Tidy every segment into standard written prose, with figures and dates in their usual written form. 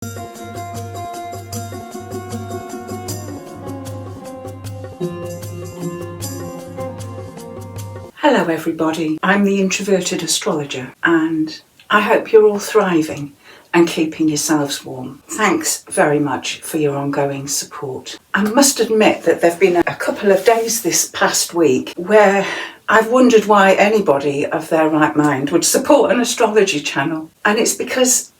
Hello everybody, I'm the introverted astrologer and I hope you're all thriving and keeping yourselves warm. Thanks very much for your ongoing support. I must admit that there have been a couple of days this past week where I've wondered why anybody of their right mind would support an astrology channel, and it's because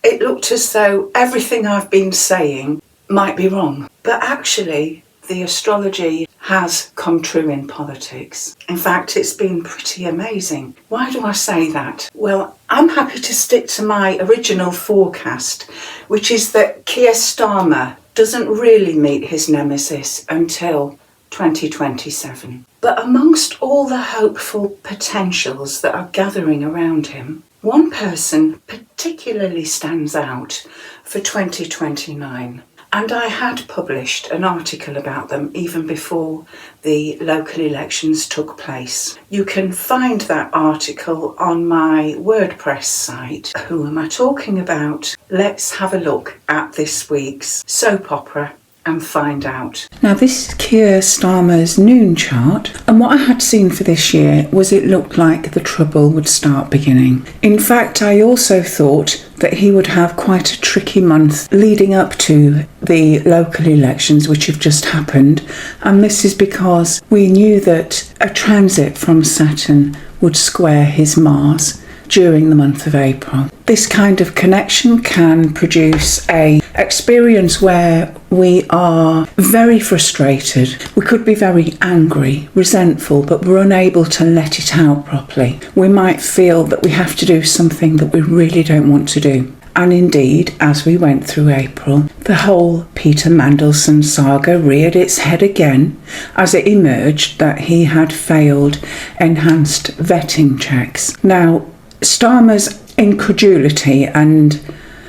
it looked as though everything I've been saying might be wrong, but actually the astrology has come true in politics. In fact, it's been pretty amazing. Why do I say that? Well, I'm happy to stick to my original forecast, which is that Keir Starmer doesn't really meet his nemesis until 2027. But amongst all the hopeful potentials that are gathering around him, one person particularly stands out for 2029. And I had published an article about them even before the local elections took place. You can find that article on my WordPress site. Who am I talking about? Let's have a look at this week's soap opera and find out. Now, this is Keir Starmer's noon chart, and what I had seen for this year was it looked like the trouble would start beginning. In fact, I also thought that he would have quite a tricky month leading up to the local elections which have just happened, and this is because we knew that a transit from Saturn would square his Mars during the month of April. This kind of connection can produce an experience where we are very frustrated. We could be very angry, resentful, but we're unable to let it out properly. We might feel that we have to do something that we really don't want to do. And indeed, as we went through April, the whole Peter Mandelson saga reared its head again as it emerged that he had failed enhanced vetting checks. Now, Starmer's incredulity and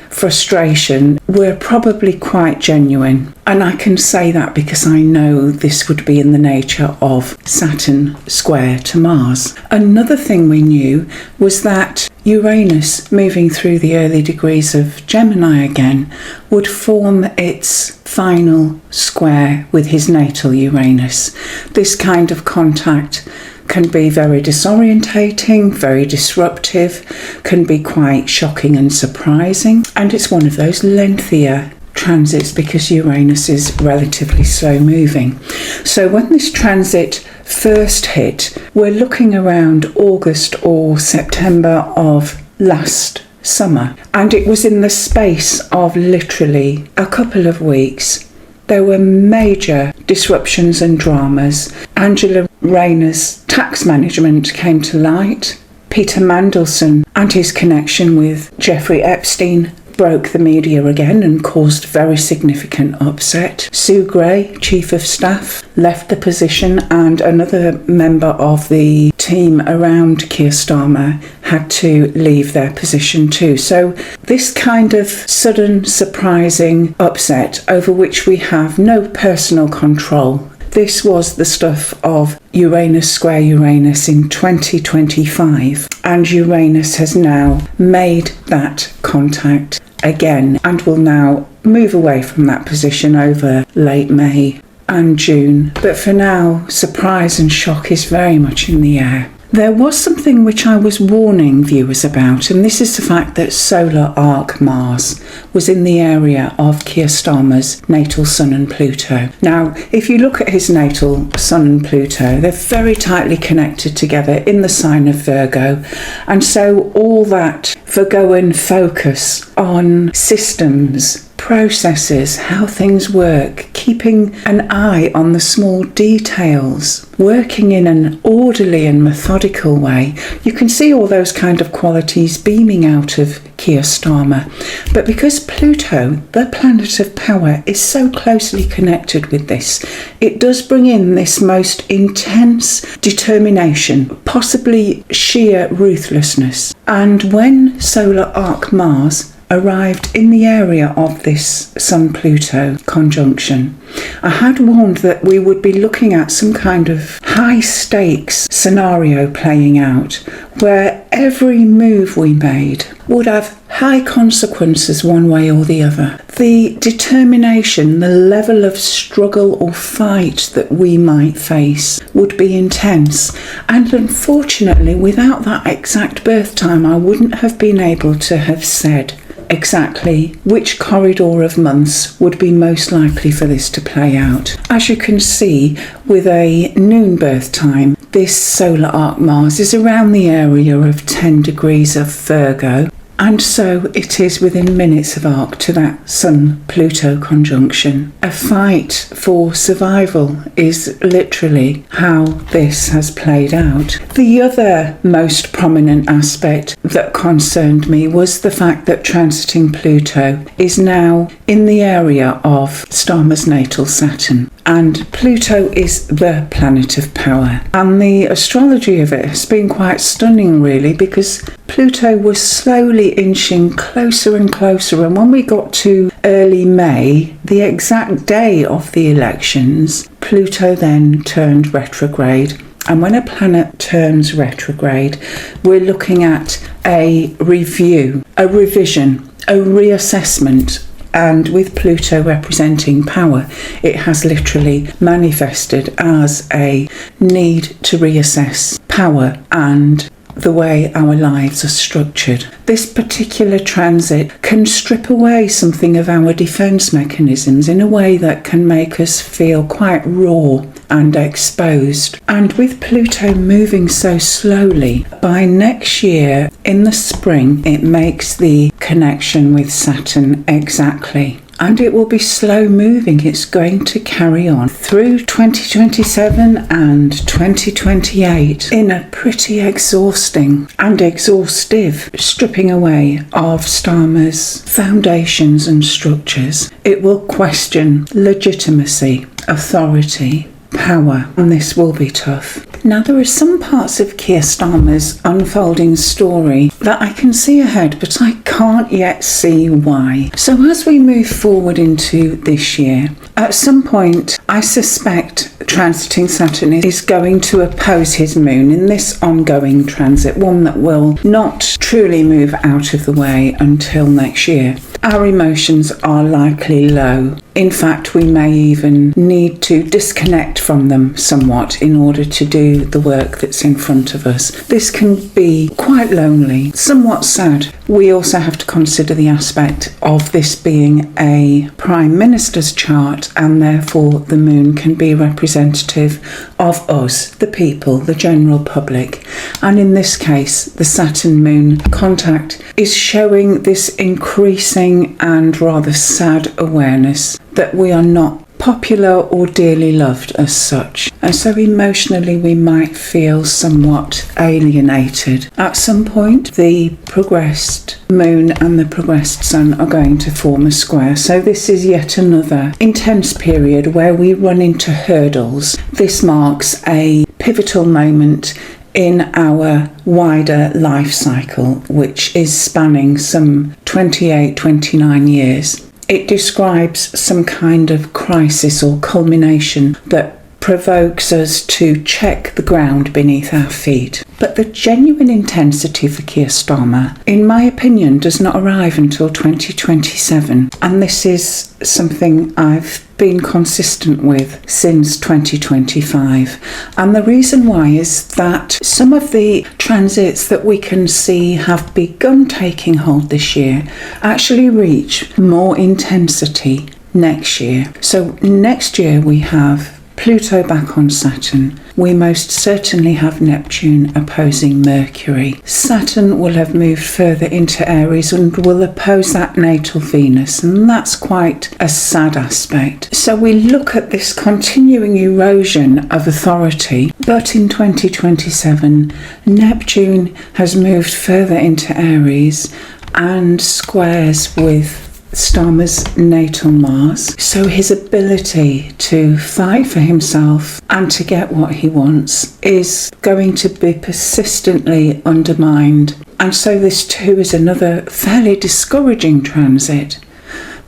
frustration were probably quite genuine, and I can say that because I know this would be in the nature of Saturn square to Mars. Another thing we knew was that Uranus, moving through the early degrees of Gemini again, would form its final square with his natal Uranus. This kind of contact can be very disorientating, very disruptive, can be quite shocking and surprising, and it's one of those lengthier transits because Uranus is relatively slow moving. So when this transit first hit, we're looking around August or September of last summer, and it was in the space of literally a couple of weeks. There were major disruptions and dramas. Angela Rayner's tax management came to light. Peter Mandelson and his connection with Jeffrey Epstein broke the media again and caused very significant upset. Sue Gray, Chief of Staff, left the position, and another member of the team around Keir Starmer had to leave their position too. So this kind of sudden, surprising upset over which we have no personal control. This was the stuff of Uranus square Uranus in 2025, and Uranus has now made that contact again and will now move away from that position over late May and June. But for now, surprise and shock is very much in the air. There was something which I was warning viewers about, and this is the fact that solar arc Mars was in the area of Keir Starmer's natal Sun and Pluto. Now, if you look at his natal Sun and Pluto, they're very tightly connected together in the sign of Virgo, and so all that Virgoan focus on systems, processes, how things work, keeping an eye on the small details, working in an orderly and methodical way. You can see all those kind of qualities beaming out of Keir Starmer. But because Pluto, the planet of power, is so closely connected with this, it does bring in this most intense determination, possibly sheer ruthlessness. And when solar arc Mars arrived in the area of this Sun-Pluto conjunction, I had warned that we would be looking at some kind of high-stakes scenario playing out, where every move we made would have high consequences one way or the other. The determination, the level of struggle or fight that we might face would be intense. And unfortunately, without that exact birth time, I wouldn't have been able to have said exactly which corridor of months would be most likely for this to play out. As you can see, with a noon birth time, this solar arc Mars is around the area of 10 degrees of Virgo, and so it is within minutes of arc to that Sun-Pluto conjunction. A fight for survival is literally how this has played out. The other most prominent aspect that concerned me was the fact that transiting Pluto is now in the area of Starmer's natal Saturn. And Pluto is the planet of power. And the astrology of it has been quite stunning, really, because Pluto was slowly inching closer and closer. And when we got to early May, the exact day of the elections, Pluto then turned retrograde. And when a planet turns retrograde, we're looking at a review, a revision, a reassessment. And with Pluto representing power, it has literally manifested as a need to reassess power and the way our lives are structured. This particular transit can strip away something of our defence mechanisms in a way that can make us feel quite raw and exposed. And with Pluto moving so slowly, by next year in the spring it makes the connection with Saturn exactly. And it will be slow moving. It's going to carry on through 2027 and 2028 in a pretty exhausting and exhaustive stripping away of Starmer's foundations and structures. It will question legitimacy, authority, power, and this will be tough. Now, there are some parts of Keir Starmer's unfolding story that I can see ahead, but I can't yet see why. So as we move forward into this year, at some point, I suspect transiting Saturn is going to oppose his moon in this ongoing transit, one that will not truly move out of the way until next year. Our emotions are likely low. In fact, we may even need to disconnect from them somewhat in order to do the work that's in front of us. This can be quite lonely, somewhat sad. We also have to consider the aspect of this being a Prime Minister's chart, and therefore the moon can be representative of us, the people, the general public. And in this case, the Saturn moon contact is showing this increasing and rather sad awareness that we are not popular or dearly loved as such, and so emotionally we might feel somewhat alienated. At some point, the progressed moon and the progressed sun are going to form a square, so this is yet another intense period where we run into hurdles. This marks a pivotal moment in our wider life cycle, which is spanning some 28-29 years. It describes some kind of crisis or culmination that provokes us to check the ground beneath our feet. But the genuine intensity for Keir Starmer, in my opinion, does not arrive until 2027. And this is something I've been consistent with since 2025. And the reason why is that some of the transits that we can see have begun taking hold this year actually reach more intensity next year. So next year we have Pluto back on Saturn. We most certainly have Neptune opposing Mercury. Saturn will have moved further into Aries and will oppose that natal Venus, and that's quite a sad aspect. So we look at this continuing erosion of authority, but in 2027, Neptune has moved further into Aries and squares with Starmer's natal Mars, so his ability to fight for himself and to get what he wants is going to be persistently undermined. And so this too is another fairly discouraging transit.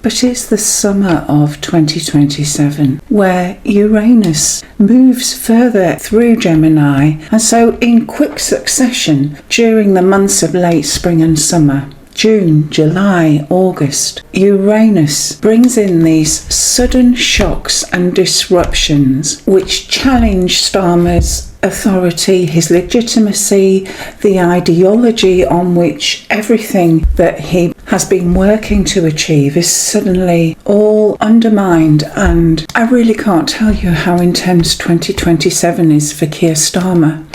but it's the summer of 2027 where Uranus moves further through Gemini, and so in quick succession during the months of late spring and summer, June, July, August, Uranus brings in these sudden shocks and disruptions which challenge Starmer's authority, his legitimacy, the ideology on which everything that he has been working to achieve is suddenly all undermined. And I really can't tell you how intense 2027 is for Keir Starmer.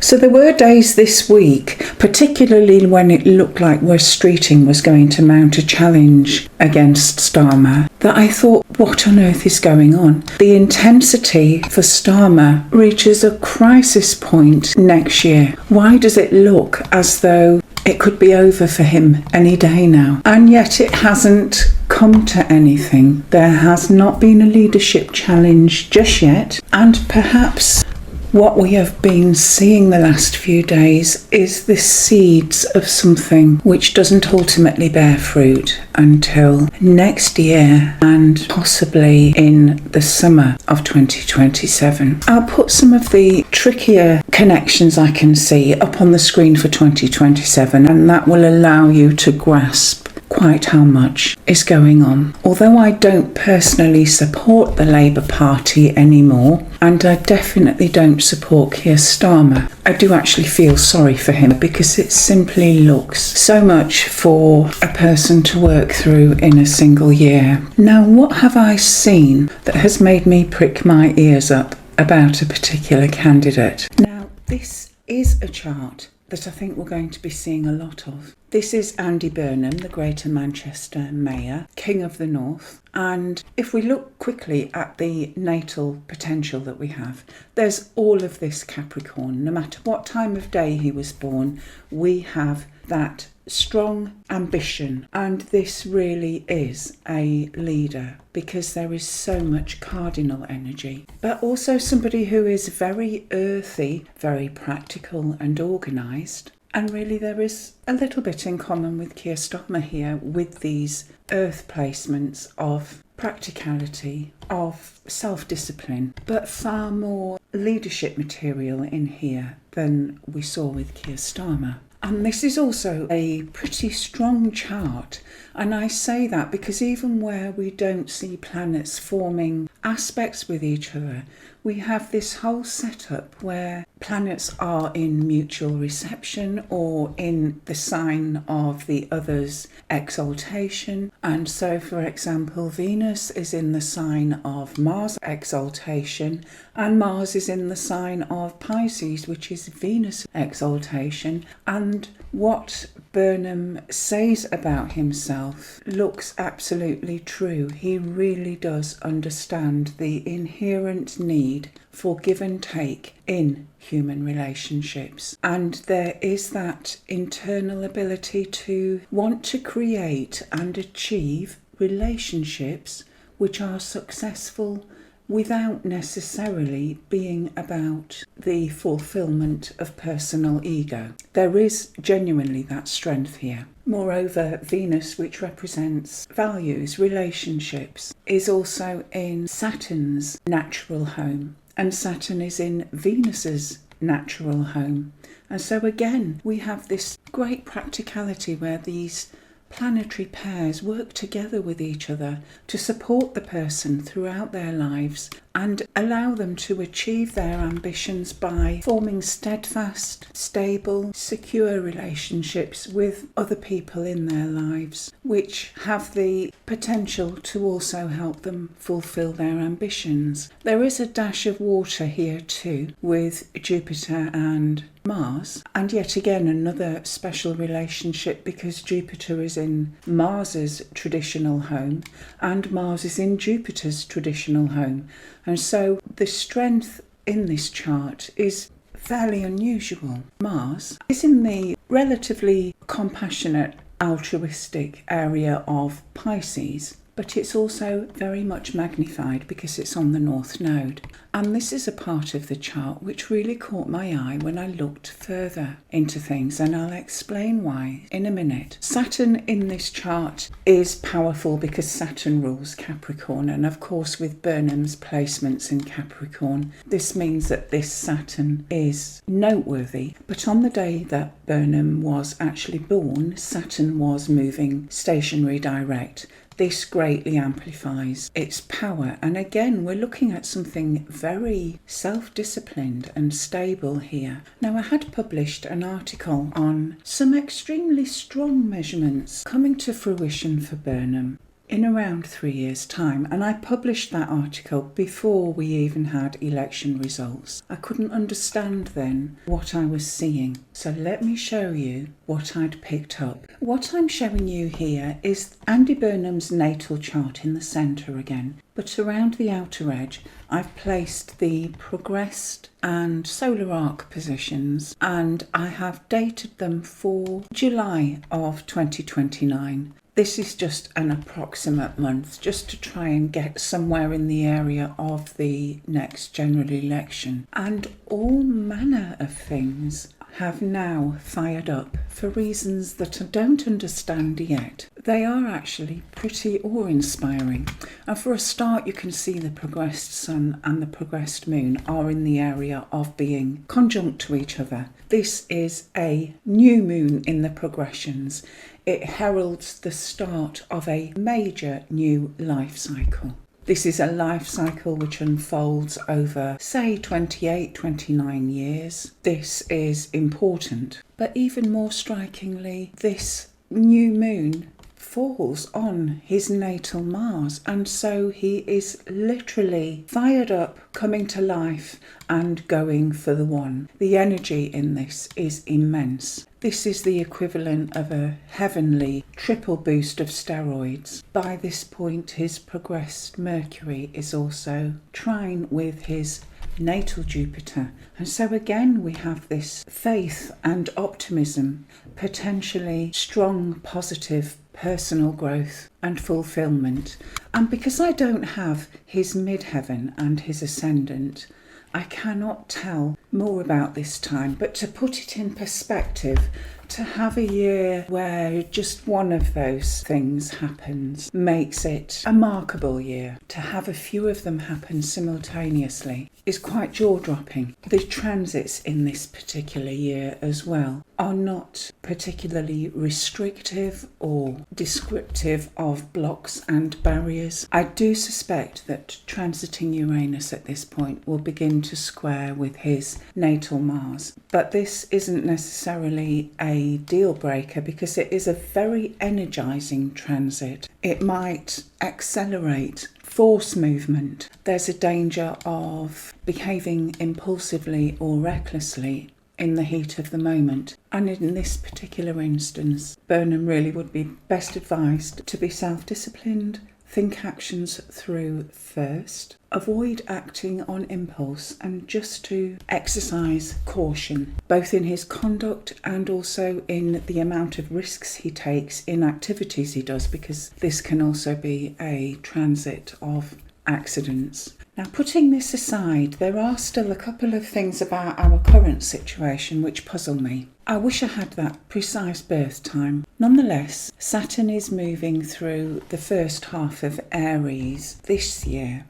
So there were days this week, particularly when it looked like West Streeting was going to mount a challenge against Starmer, that I thought, what on earth is going on? The intensity for Starmer reaches a crisis point next year. Why does it look as though it could be over for him any day now? And yet it hasn't come to anything. There has not been a leadership challenge just yet, and perhaps what we have been seeing the last few days is the seeds of something which doesn't ultimately bear fruit until next year, and possibly in the summer of 2027. I'll put some of the trickier connections I can see up on the screen for 2027, and that will allow you to grasp quite how much is going on. Although I don't personally support the Labour Party anymore, and I definitely don't support Keir Starmer, I do actually feel sorry for him, because it simply looks so much for a person to work through in a single year. Now, what have I seen that has made me prick my ears up about a particular candidate? Now, this is a chart that I think we're going to be seeing a lot of. This is Andy Burnham, the Greater Manchester Mayor, King of the North. And if we look quickly at the natal potential that we have, there's all of this Capricorn. No matter what time of day he was born, we have that strong ambition. And this really is a leader, because there is so much cardinal energy. But also somebody who is very earthy, very practical and organised. And really there is a little bit in common with Keir Starmer here, with these earth placements of practicality, of self-discipline, but far more leadership material in here than we saw with Keir Starmer. And this is also a pretty strong chart. And I say that because even where we don't see planets forming aspects with each other, we have this whole setup where planets are in mutual reception or in the sign of the other's exaltation. And so, for example, Venus is in the sign of Mars' exaltation, and Mars is in the sign of Pisces, which is Venus' exaltation. And what Burnham says about himself looks absolutely true. He really does understand the inherent need for give and take in human relationships. And there is that internal ability to want to create and achieve relationships which are successful without necessarily being about the fulfillment of personal ego. There is genuinely that strength here. Moreover, Venus, which represents values, relationships, is also in Saturn's natural home, and Saturn is in Venus's natural home. And so again, we have this great practicality where these planetary pairs work together with each other to support the person throughout their lives and allow them to achieve their ambitions by forming steadfast, stable, secure relationships with other people in their lives, which have the potential to also help them fulfill their ambitions. There is a dash of water here too, with Jupiter and Mars, and yet again another special relationship, because Jupiter is in Mars's traditional home and Mars is in Jupiter's traditional home. And so the strength in this chart is fairly unusual. Mars is in the relatively compassionate, altruistic area of Pisces, but it's also very much magnified because it's on the North Node. And this is a part of the chart which really caught my eye when I looked further into things, and I'll explain why in a minute. Saturn in this chart is powerful because Saturn rules Capricorn, and of course with Burnham's placements in Capricorn, this means that this Saturn is noteworthy. But on the day that Burnham was actually born, Saturn was moving stationary direct. This greatly amplifies its power, and again we're looking at something very self-disciplined and stable here. Now, I had published an article on some extremely strong measurements coming to fruition for Burnham in around 3 years' time, and I published that article before we even had election results. I couldn't understand then what I was seeing, so let me show you what I'd picked up. What I'm showing you here is Andy Burnham's natal chart in the centre again, but around the outer edge I've placed the progressed and solar arc positions, and I have dated them for July of 2029. This is just an approximate month, just to try and get somewhere in the area of the next general election. And all manner of things have now fired up for reasons that I don't understand yet. They are actually pretty awe-inspiring. And for a start, you can see the progressed sun and the progressed moon are in the area of being conjunct to each other. This is a new moon in the progressions. It heralds the start of a major new life cycle. This is a life cycle which unfolds over, say, 28, 29 years. This is important. But even more strikingly, this new moon falls on his natal Mars, and so he is literally fired up, coming to life and going for the one. The energy in this is immense. This is the equivalent of a heavenly triple boost of steroids. By this point, his progressed Mercury is also trine with his natal Jupiter. And so again, we have this faith and optimism, potentially strong, positive personal growth and fulfillment. And because I don't have his midheaven and his ascendant, I cannot tell more about this time, but to put it in perspective, to have a year where just one of those things happens makes it a remarkable year. To have a few of them happen simultaneously is quite jaw-dropping. The transits in this particular year as well are not particularly restrictive or descriptive of blocks and barriers. I do suspect that transiting Uranus at this point will begin to square with his natal Mars, but this isn't necessarily a deal breaker because it is a very energizing transit. It might accelerate force movement. There's a danger of behaving impulsively or recklessly in the heat of the moment. And in this particular instance, Burnham really would be best advised to be self-disciplined, think actions through first, avoid acting on impulse, and just to exercise caution, both in his conduct and also in the amount of risks he takes in activities he does, because this can also be a transit of accidents. Now, putting this aside, there are still a couple of things about our current situation which puzzle me. I wish I had that precise birth time. Nonetheless, Saturn is moving through the first half of Aries this year,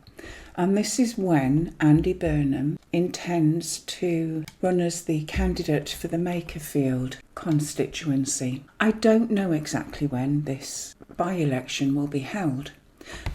and this is when Andy Burnham intends to run as the candidate for the Makerfield constituency. I don't know exactly when this by-election will be held,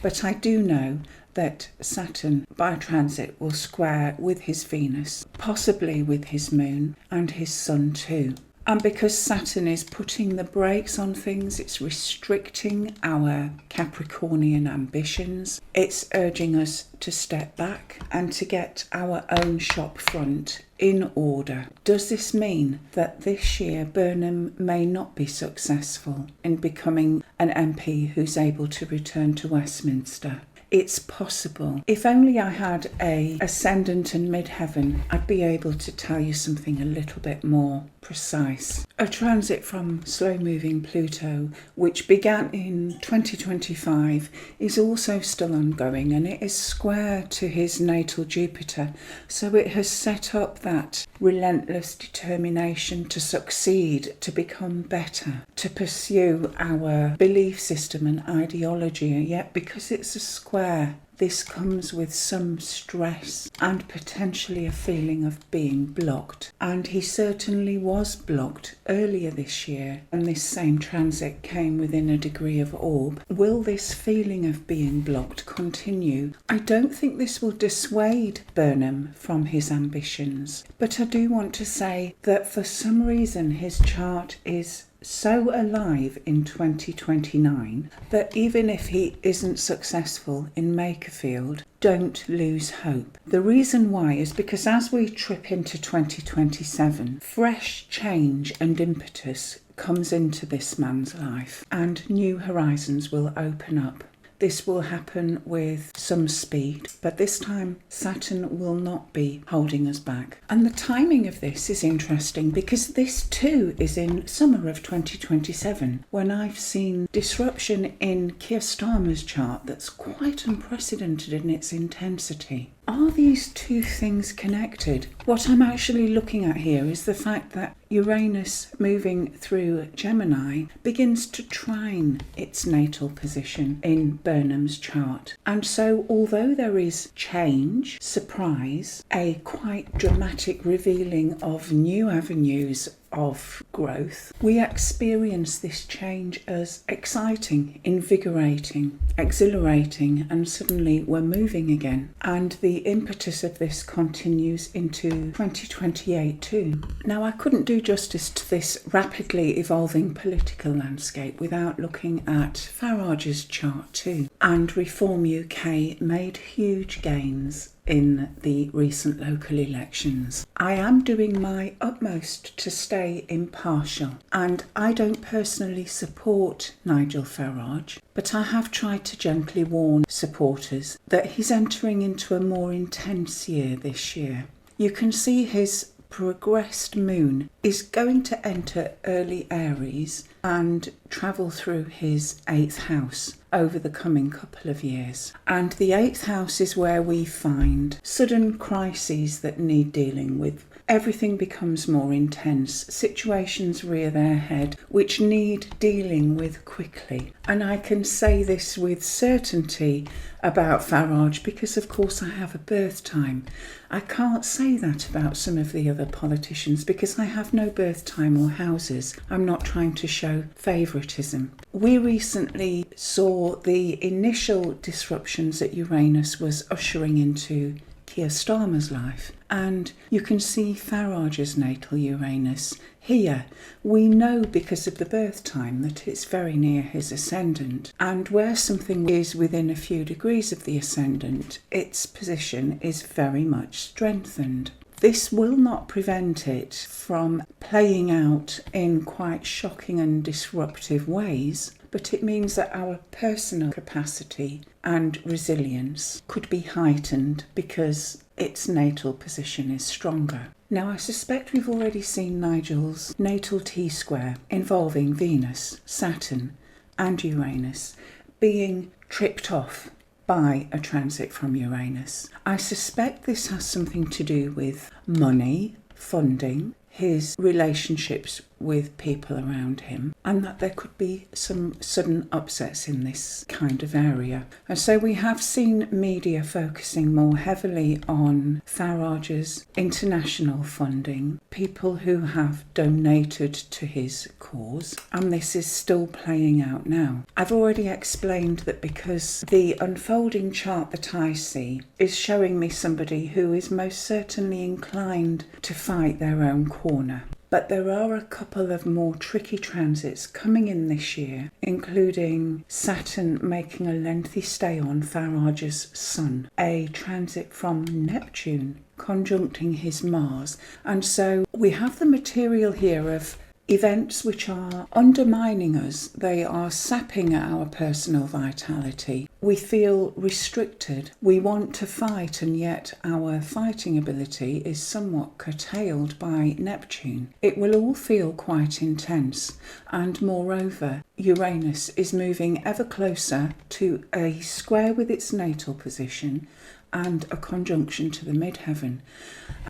but I do know that Saturn by transit will square with his Venus, possibly with his moon and his sun too. And because Saturn is putting the brakes on things, it's restricting our Capricornian ambitions. It's urging us to step back and to get our own shop front in order. Does this mean that this year Burnham may not be successful in becoming an MP who's able to return to Westminster? It's possible. If only I had a ascendant and midheaven, I'd be able to tell you something a little bit more precise. A transit from slow-moving Pluto, which began in 2025, is also still ongoing, and it is square to his natal Jupiter. So it has set up that relentless determination to succeed, to become better, to pursue our belief system and ideology. Yet because it's a square, this comes with some stress and potentially a feeling of being blocked. And he certainly was blocked earlier this year, and this same transit came within a degree of orb. Will this feeling of being blocked continue? I don't think this will dissuade Burnham from his ambitions, but I do want to say that for some reason his chart is so alive in 2029 that even if he isn't successful in Makerfield, don't lose hope. The reason why is because as we trip into 2027, fresh change and impetus comes into this man's life and new horizons will open up. This will happen with some speed, but this time Saturn will not be holding us back. And the timing of this is interesting because this too is in summer of 2027, when I've seen disruption in Keir Starmer's chart that's quite unprecedented in its intensity. Are these two things connected? What I'm actually looking at here is the fact that Uranus moving through Gemini begins to trine its natal position in Burnham's chart. And so although there is change, surprise, a quite dramatic revealing of new avenues of growth, we experience this change as exciting, invigorating, exhilarating, and suddenly we're moving again. And the impetus of this continues into 2028 too. Now, I couldn't do justice to this rapidly evolving political landscape without looking at Farage's chart too. And Reform UK made huge gains in the recent local elections. I am doing my utmost to stay impartial, and I don't personally support Nigel Farage, but I have tried to gently warn supporters that he's entering into a more intense year this year. You can see his progressed moon is going to enter early Aries and travel through his 8th house over the coming couple of years. And the 8th house is where we find sudden crises that need dealing with. Everything becomes more intense. Situations rear their head which need dealing with quickly. And I can say this with certainty about Farage because, of course, I have a birth time. I can't say that about some of the other politicians because I have no birth time or houses. I'm not trying to show favouritism. We recently saw the initial disruptions that Uranus was ushering into Keir Starmer's life, and you can see Farage's natal Uranus here. We know because of the birth time that it's very near his ascendant, and where something is within a few degrees of the ascendant, its position is very much strengthened. This will not prevent it from playing out in quite shocking and disruptive ways, but it means that our personal capacity and resilience could be heightened because its natal position is stronger. Now, I suspect we've already seen Nigel's natal T-square involving Venus, Saturn and Uranus being tripped off by a transit from Uranus. I suspect this has something to do with money, funding, his relationships with people around him, and that there could be some sudden upsets in this kind of area. And so we have seen media focusing more heavily on Farage's international funding, people who have donated to his cause, and this is still playing out now. I've already explained that because the unfolding chart that I see is showing me somebody who is most certainly inclined to fight their own corner. But there are a couple of more tricky transits coming in this year, including Saturn making a lengthy stay on Farage's Sun, a transit from Neptune conjuncting his Mars. And so we have the material here of events which are undermining us. They are sapping our personal vitality. We feel restricted. We want to fight, and yet our fighting ability is somewhat curtailed by Neptune. It will all feel quite intense, and moreover, Uranus is moving ever closer to a square with its natal position and a conjunction to the midheaven.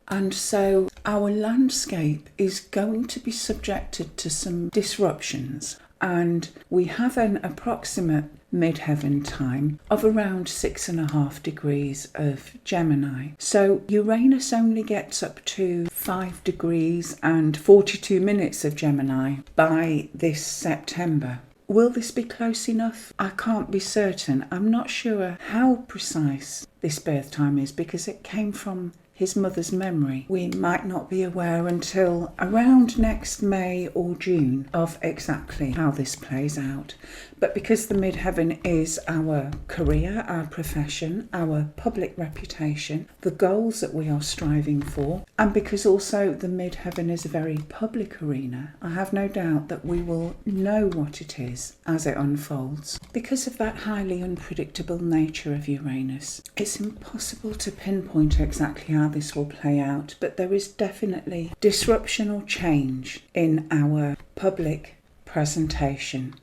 And so our landscape is going to be subjected to some disruptions, and we have an approximate midheaven time of around 6.5 degrees of Gemini. So Uranus only gets up to 5 degrees and 42 minutes of Gemini by this September. Will this be close enough? I can't be certain. I'm not sure how precise this birth time is because it came from his mother's memory. We might not be aware until around next May or June of exactly how this plays out. But because the midheaven is our career, our profession, our public reputation, the goals that we are striving for, and because also the midheaven is a very public arena, I have no doubt that we will know what it is as it unfolds. Because of that highly unpredictable nature of Uranus, it's impossible to pinpoint exactly how this will play out, but there is definitely disruption or change in our public presentation.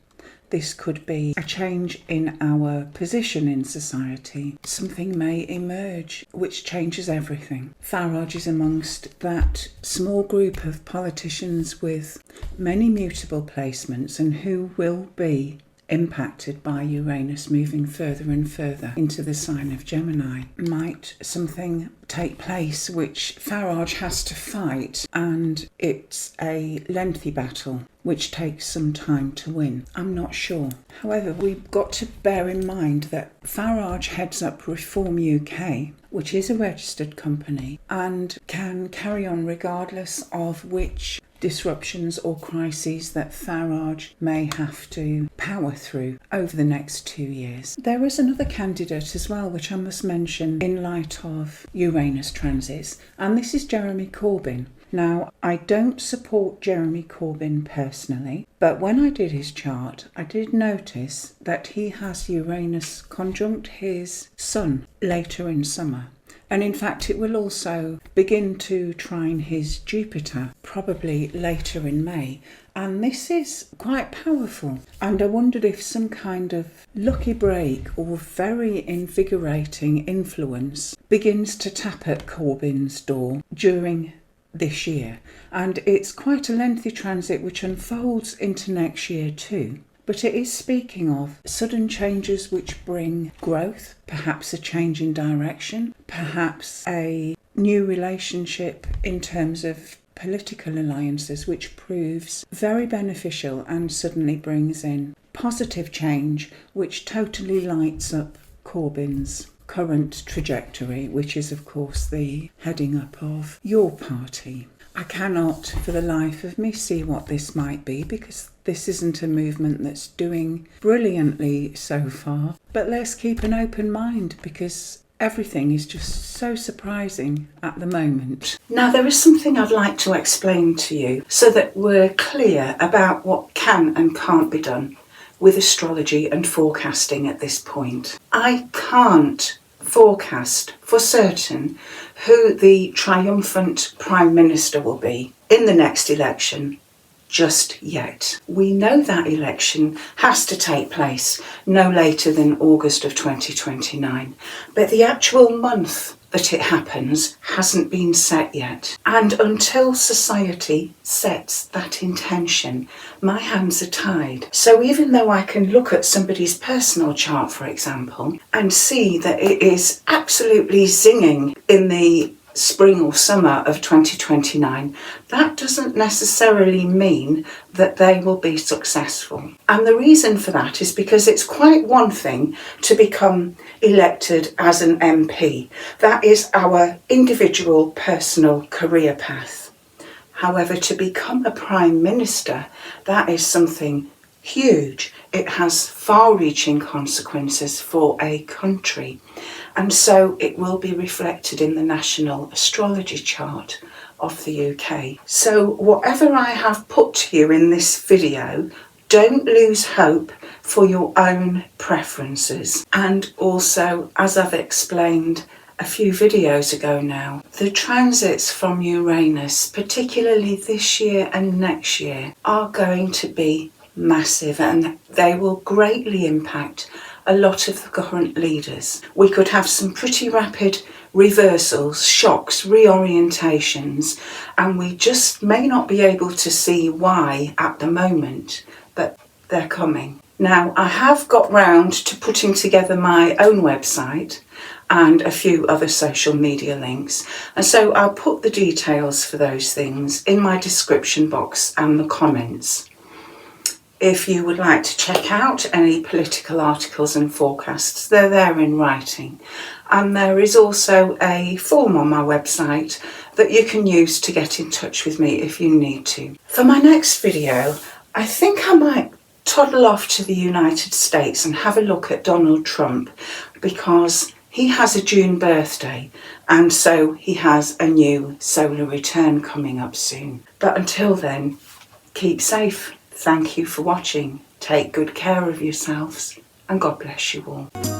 This could be a change in our position in society. Something may emerge which changes everything. Farage is amongst that small group of politicians with many mutable placements and who will be impacted by Uranus moving further and further into the sign of Gemini. Might something take place which Farage has to fight, and it's a lengthy battle which takes some time to win? I'm not sure. However, we've got to bear in mind that Farage heads up Reform UK, which is a registered company and can carry on regardless of which disruptions or crises that Farage may have to power through over the next 2 years. There is another candidate as well, which I must mention in light of Uranus transits, and this is Jeremy Corbyn. Now, I don't support Jeremy Corbyn personally, but when I did his chart, I did notice that he has Uranus conjunct his Sun later in summer. And in fact, it will also begin to trine his Jupiter, probably later in May. And this is quite powerful. And I wondered if some kind of lucky break or very invigorating influence begins to tap at Corbyn's door during this year. And it's quite a lengthy transit which unfolds into next year too. But it is speaking of sudden changes which bring growth, perhaps a change in direction, perhaps a new relationship in terms of political alliances, which proves very beneficial and suddenly brings in positive change, which totally lights up Corbyn's current trajectory, which is of course the heading up of your party. I cannot for the life of me see what this might be, because this isn't a movement that's doing brilliantly so far. But let's keep an open mind, because everything is just so surprising at the moment. Now, there is something I'd like to explain to you so that we're clear about what can and can't be done with astrology and forecasting at this point. I can't forecast for certain who the triumphant Prime Minister will be in the next election just yet. We know that election has to take place no later than August of 2029, but the actual month that it happens hasn't been set yet. And until society sets that intention, my hands are tied. So even though I can look at somebody's personal chart, for example, and see that it is absolutely zinging in the spring or summer of 2029, that doesn't necessarily mean that they will be successful. And the reason for that is because it's quite one thing to become elected as an MP. That is our individual personal career path. However, to become a Prime Minister, that is something huge. It has far-reaching consequences for a country, and so it will be reflected in the National Astrology chart of the UK. So whatever I have put to you in this video, don't lose hope for your own preferences. And also, as I've explained a few videos ago now, the transits from Uranus, particularly this year and next year, are going to be massive, and they will greatly impact a lot of the current leaders. We could have some pretty rapid reversals, shocks, reorientations, and we just may not be able to see why at the moment, but they're coming. Now, I have got round to putting together my own website and a few other social media links, and so I'll put the details for those things in my description box and the comments. If you would like to check out any political articles and forecasts, they're there in writing. And there is also a form on my website that you can use to get in touch with me if you need to. For my next video, I think I might toddle off to the United States and have a look at Donald Trump, because he has a June birthday, and so he has a new solar return coming up soon. But until then, keep safe. Thank you for watching. Take good care of yourselves, and God bless you all.